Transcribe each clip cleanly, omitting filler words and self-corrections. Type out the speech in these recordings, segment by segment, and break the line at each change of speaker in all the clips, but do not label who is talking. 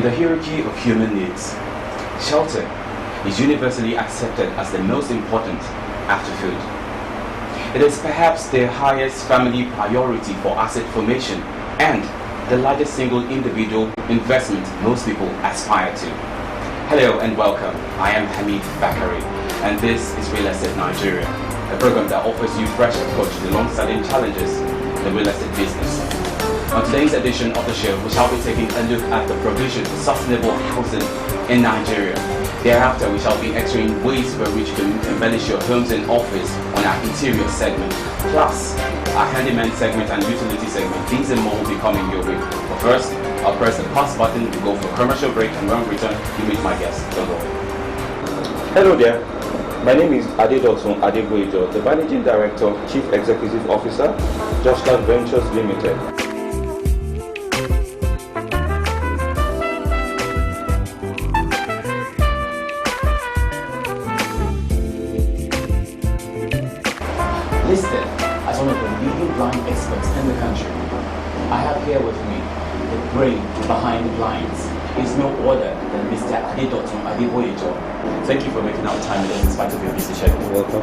In the hierarchy of human needs, shelter is universally accepted as the most important after food. It is perhaps the highest family priority for asset formation and the largest single individual investment most people aspire to. Hello and welcome. I am Hamid Bakari and this is Real Estate Nigeria, a program that offers you fresh approach to the long-standing challenges in the real estate business. On today's edition of the show, we shall be taking a look at the provision of sustainable housing in Nigeria. Thereafter, we shall be exploring ways by which you can embellish your homes and office on our interior segment, plus our handyman segment and utility segment. These and more will be coming your way. But first, I'll press the pause button to go for a commercial break, and when we return, you meet my guest. Don't go away.
Hello there. My name is Adedotun Adeboyejo, the Managing Director, Chief Executive Officer, Joshua Ventures Limited.
Listed as one of the leading blind experts in the country, I have here with me the brain behind the blinds. Is no other than Mr. Adedotun Adeboyejo. Thank you for making out time in spite of your busy schedule.
You're welcome.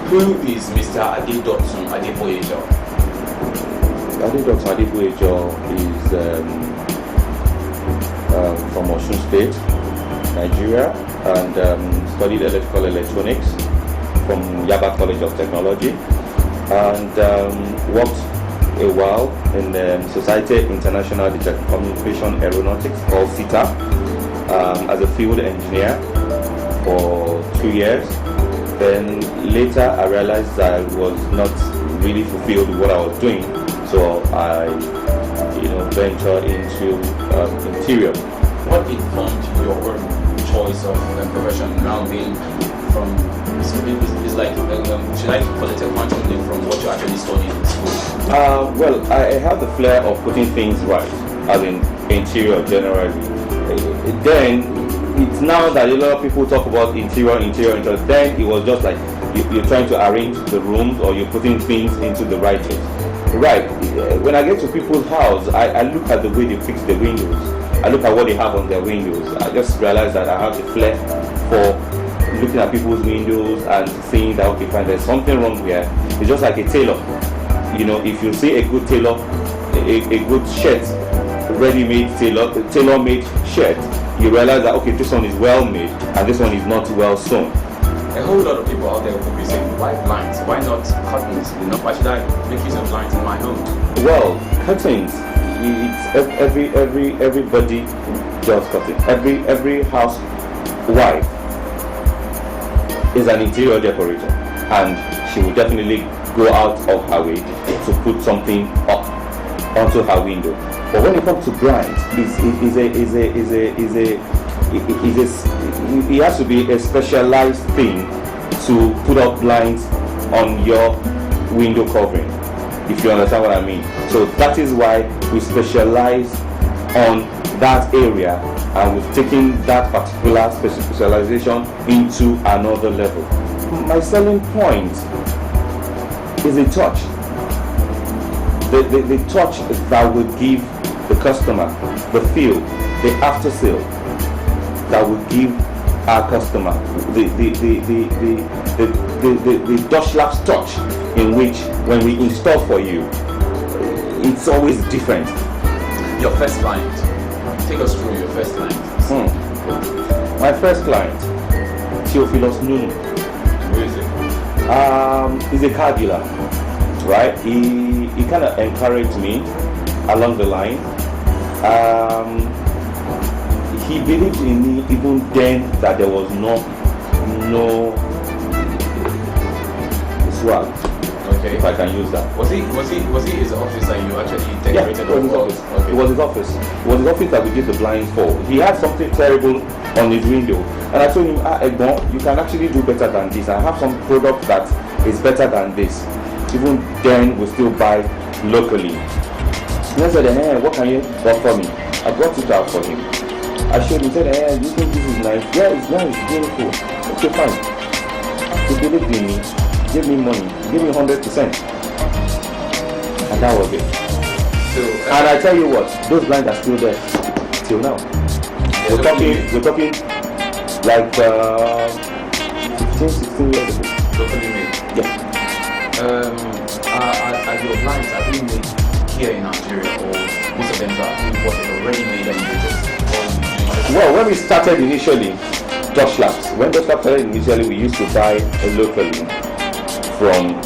Who is Mr. Adedotun Adeboyejo?
Adedotun Adeboyejo is from Osun State, Nigeria, and studied electrical electronics from Yaba College of Technology, and worked a while in Society International de Communication Aeronautics, called SITA, as a field engineer for 2 years. Then later I realized that I was not really fulfilled with what I was doing, so I ventured into interior.
What informed your choice of profession now being from, it's like, should I call it a quantum leap from what you actually studied in school?
Well, I have the flair of putting things right, as in interior generally. Then, it's now that a lot of people talk about interior. Then it was just like you're trying to arrange the rooms, or you're putting things into the right place. Right. When I get to people's house, I look at the way they fix the windows. I look at what they have on their windows. I just realized that I have the flair for looking at people's windows and seeing that, okay, fine, there's something wrong here. It's just like a tailor. If you see a good tailor, a good shirt, ready-made tailor-made shirt, you realize that, okay, this one is well made and this one is not well sewn.
A whole lot of people out there will be saying, why blinds? Why not curtains? Why should I make use of blinds in my home?
Well, curtains, it's everybody does curtains. Every housewife is an interior decorator, and she will definitely go out of her way to put something up onto her window. But when it comes to blinds, it has to be a specialized thing to put up blinds on your window covering, if you understand what I mean. So that is why we specialize on that area, and we've taken that particular specialization into another level. My selling point is the touch. The touch that will give the customer the feel, the after sale that will give our customer the Dutch touch, in which when we install for you, it's always different.
Your first client. Take us through your first client.
My first client, Theophilus Nunu.
Who is it?
He's a car dealer, right? He kind of encouraged me along the line. He believed in me even then that there was no swag.
Okay.
If I can use that.
Was he his office that you actually decorated?
Yeah, it was his office.
Okay.
It was his office. It was his office that we did the blinds for. He had something terrible on his window, and I told him, Egbon, you can actually do better than this. I have some product that is better than this. Even then, we still buy locally. And I said, hey, what can you offer me? I brought it out for him. I showed him, said, hey, you think this is nice? Yeah, it's nice, it's beautiful. Okay, fine. He believed in me, gave me money, gave me 100%. And that was it.
still.
And I tell you what, those blinds are still there till now. We're talking like 15, 16 years ago.
Locally made.
Yeah.
Are your blinds are they made here in Nigeria, or most of them are imported already made and they just
Well, when we started initially, Josh Labs. When Josh Labs started initially, we used to buy locally from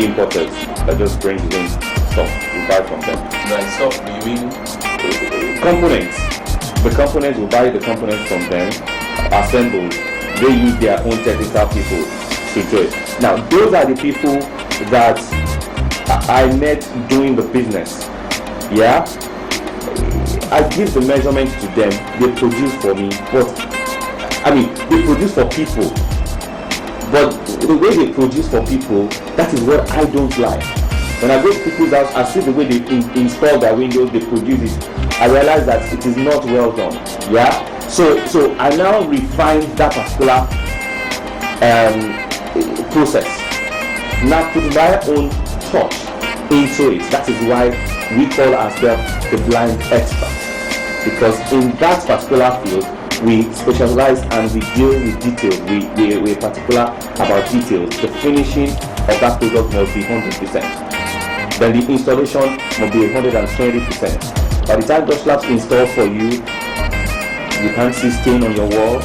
importers that just bring in stuff. We buy from them.
Like stuff, do you mean?
Components. The components, we buy the components from them, assembled. They use their own technical people to do it. Now, those are the people that I met doing the business. Yeah? I give the measurements to them, they produce for me, but they produce for people. But the way they produce for people, that is what I don't like. When I go to people's house, I see the way they install their windows, they produce it. I realize that it is not well done. Yeah? So I now refine that particular process. Now put my own touch into it. That is why we call ourselves the blind experts. Because in that particular field, we specialize and we deal with details. We're particular about details. The finishing of that product must be 100%. Then the installation must be 120%. By the time Josh Labs install for you, you can't see stain on your wall.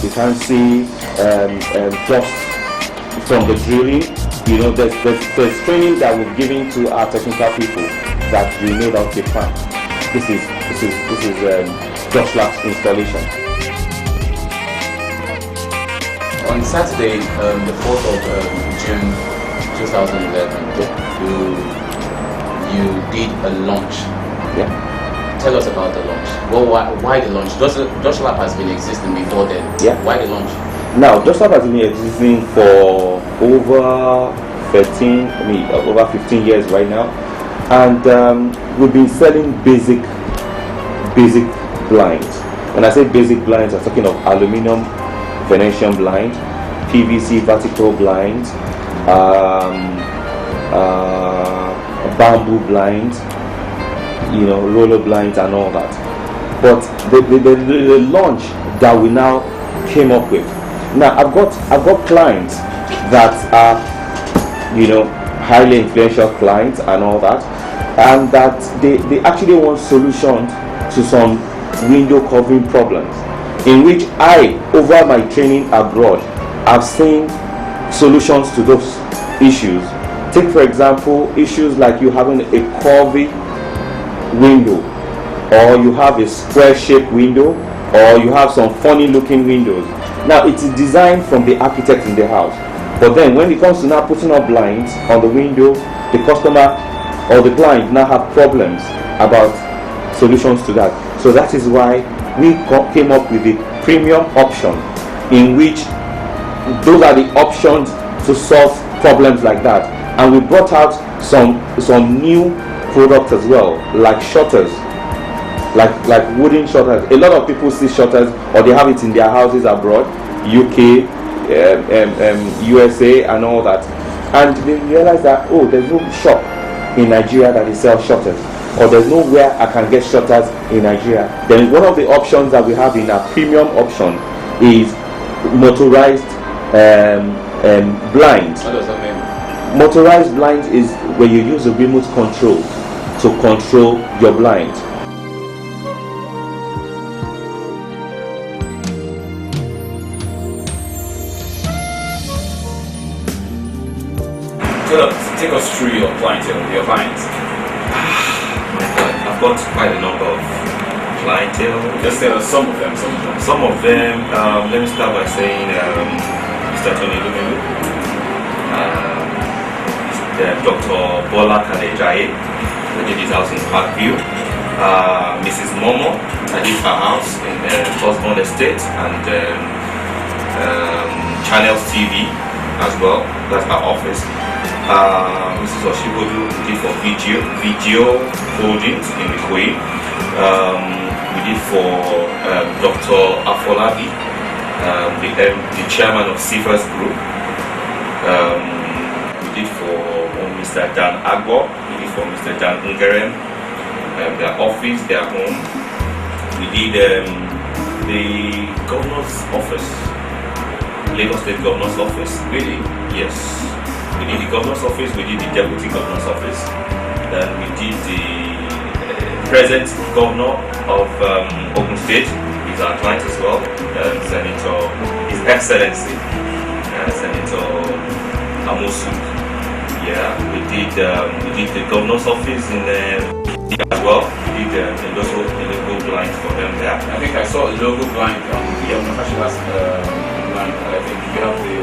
You can't see dust from the drilling. You know, there's training that we're giving to our technical people that we know that, okay, fine. This is Josh Labs installation.
On Saturday, the 4th of June 2011, you did a launch.
Yeah.
Tell us about the launch. Well, why the launch? Josh Labs has been existing before then.
Yeah.
Why the launch?
Now, Josh Labs has been existing for over 15 years right now, and we've been selling basic blinds. When I say basic blinds, I'm talking of aluminum Venetian blind, PVC vertical blinds, bamboo blinds, roller blinds and all that. But the launch that we now came up with. Now I've got clients that are highly influential clients and all that, and that they actually want solutions to some window covering problems, in which I, over my training abroad, have seen solutions to those issues. Take for example issues like you having a curvy window, or you have a square shaped window, or you have some funny looking windows. Now it is designed from the architect in the house, but then when it comes to now putting up blinds on the window, the customer or the client now have problems about solutions to that. So that is why we came up with the premium option, in which those are the options to solve problems like that. And we brought out some new products as well, like shutters, like wooden shutters. A lot of people see shutters, or they have it in their houses abroad, UK, USA and all that, and they realize that, oh, there's no shop in Nigeria that they sell shutters, or there's nowhere I can get shutters in Nigeria. Then one of the options that we have in our premium option is motorized blinds.
What does that mean?
Motorized blinds is where you use a remote control to control your blind.
Take us through your clientele, your clients.
My God, I've got quite a number of clientele.
Just tell us some of them.
Some of them, let me start by saying Mr. Tony Lumelu, Dr. Bola Kadejaye, I did his house in Parkview, Mrs. Momo, I did her house in Osborne Estate, and Channels TV as well, that's her office. Mrs. Oshibodu did for VGO Holdings in the Queen. We did for Dr. Afolabi, the chairman of Cephas Group. We did for Mr. Dan Agbo. We did for Mr. Dan Ungerem. their office, their home. We did the governor's office, Lagos State Governor's office.
Really?
Yes. We did the governor's office, we did the deputy governor's office, then we did the present governor of Ogun State, he's our client as well, Senator, His Excellency, Senator Amosu. Yeah, we did the governor's office in as well. We did the logo blind for them there.
I think I saw a logo blind on the Fashion blind. I think you have the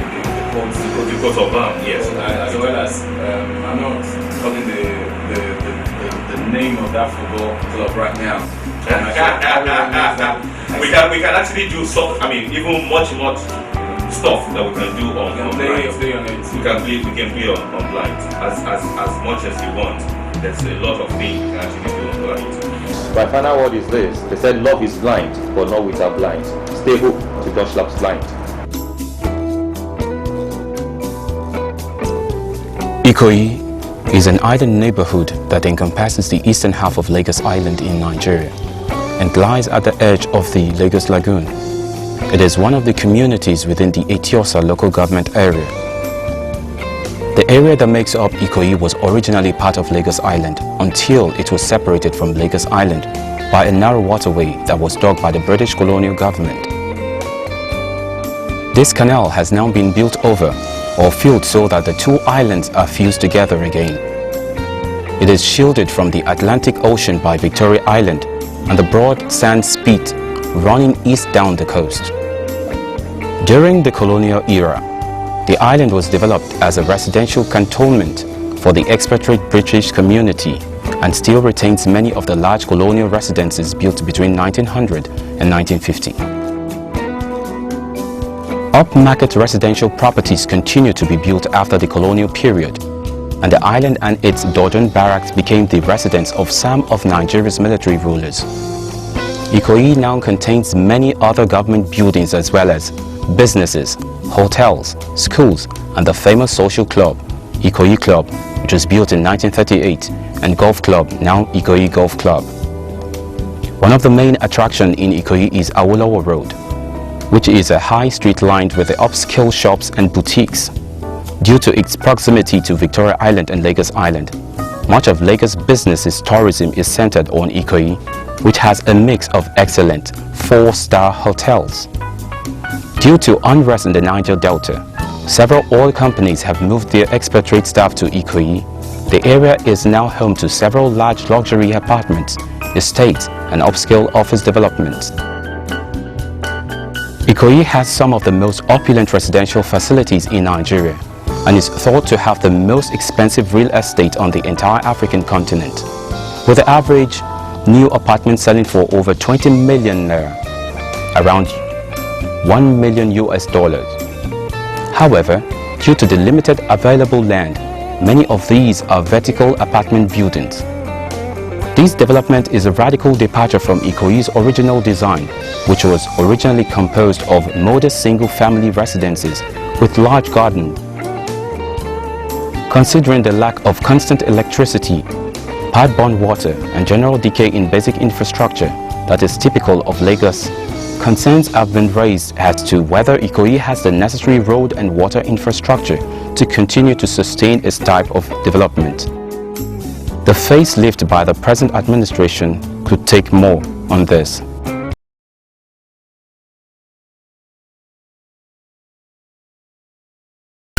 codes.
The coat of arms, yes.
As well as I'm not calling the name of that football club right now.
We can actually do stuff. I mean, even much stuff that we can do on blind.
Play on it.
We can play on blind as much as you want. There's a lot of things you can actually do on blind.
My final word is this. They said love is blind, but not without blind. Stay hooked to Dutch Labs Blind.
Ikoyi is an island neighborhood that encompasses the eastern half of Lagos Island in Nigeria and lies at the edge of the Lagos Lagoon. It is one of the communities within the Etiosa local government area. The area that makes up Ikoyi was originally part of Lagos Island until it was separated from Lagos Island by a narrow waterway that was dug by the British colonial government. This canal has now been built over or filled so that the two islands are fused together again. It is shielded from the Atlantic Ocean by Victoria Island and the broad sand spit running east down the coast. During the colonial era, the island was developed as a residential cantonment for the expatriate British community and still retains many of the large colonial residences built between 1900 and 1950. Upmarket residential properties continued to be built after the colonial period, and the island and its Dodon barracks became the residence of some of Nigeria's military rulers. Ikoyi now contains many other government buildings as well as businesses, hotels, schools, and the famous social club, Ikoyi Club, which was built in 1938, and golf club, now Ikoyi Golf Club. One of the main attractions in Ikoyi is Awolowo Road, which is a high street lined with the upscale shops and boutiques. Due to its proximity to Victoria Island and Lagos Island, much of Lagos business's tourism is centered on Ikoyi, which has a mix of excellent 4-star hotels. Due to unrest in the Niger Delta, several oil companies have moved their expatriate staff to Ikoyi. The area is now home to several large luxury apartments, estates, and upscale office developments. Ikoyi has some of the most opulent residential facilities in Nigeria and is thought to have the most expensive real estate on the entire African continent, with the average new apartment selling for over 20 million naira, around $1 million US. However, due to the limited available land, many of these are vertical apartment buildings. This development is a radical departure from Ikoyi's original design, which was originally composed of modest single-family residences with large gardens. Considering the lack of constant electricity, pipe-borne water, and general decay in basic infrastructure that is typical of Lagos, concerns have been raised as to whether Ikoyi has the necessary road and water infrastructure to continue to sustain its type of development. The facelift by the present administration could take more on this.